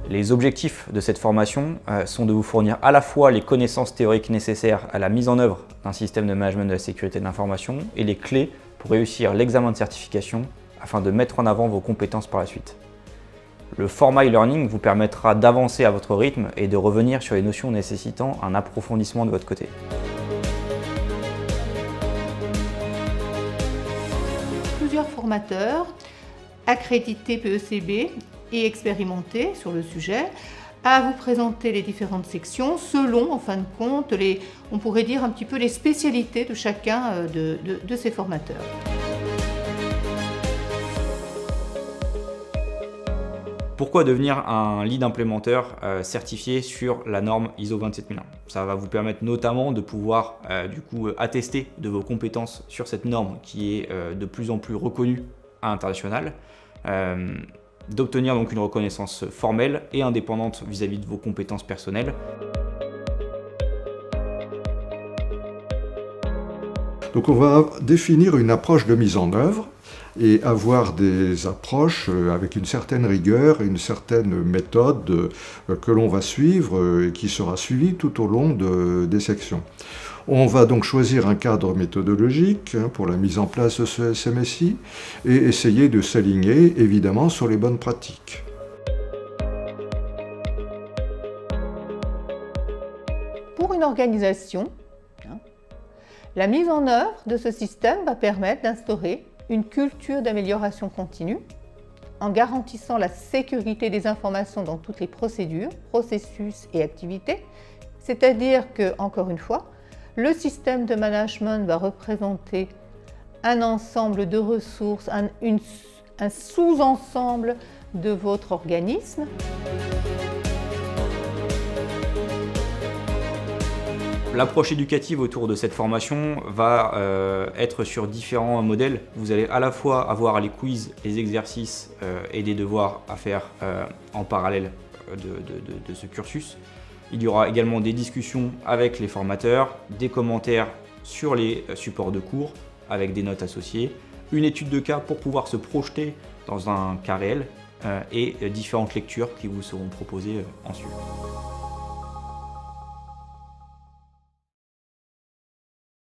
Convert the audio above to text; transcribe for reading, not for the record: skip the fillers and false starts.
Les objectifs de cette formation sont de vous fournir à la fois les connaissances théoriques nécessaires à la mise en œuvre d'un système de management de la sécurité de l'information et les clés pour réussir l'examen de certification afin de mettre en avant vos compétences par la suite. Le format e-learning vous permettra d'avancer à votre rythme et de revenir sur les notions nécessitant un approfondissement de votre côté. Plusieurs formateurs accrédités PECB et expérimentés sur le sujet à vous présenter les différentes sections selon, en fin de compte, on pourrait dire un petit peu les spécialités de chacun de ces formateurs. Pourquoi devenir un lead implémenteur certifié sur la norme ISO 27001? Ça va vous permettre notamment de pouvoir attester de vos compétences sur cette norme qui est de plus en plus reconnue à l'international, d'obtenir donc une reconnaissance formelle et indépendante vis-à-vis de vos compétences personnelles. Donc on va définir une approche de mise en œuvre et avoir des approches avec une certaine rigueur et une certaine méthode que l'on va suivre et qui sera suivie tout au long des sections. On va donc choisir un cadre méthodologique pour la mise en place de ce SMSI et essayer de s'aligner évidemment sur les bonnes pratiques. Pour une organisation, la mise en œuvre de ce système va permettre d'instaurer une culture d'amélioration continue en garantissant la sécurité des informations dans toutes les procédures, processus et activités. C'est-à-dire que, encore une fois, le système de management va représenter un ensemble de ressources, un sous-ensemble de votre organisme. L'approche éducative autour de cette formation va être sur différents modèles. Vous allez à la fois avoir les quiz, les exercices et des devoirs à faire en parallèle de ce cursus. Il y aura également des discussions avec les formateurs, des commentaires sur les supports de cours avec des notes associées, une étude de cas pour pouvoir se projeter dans un cas réel et différentes lectures qui vous seront proposées ensuite.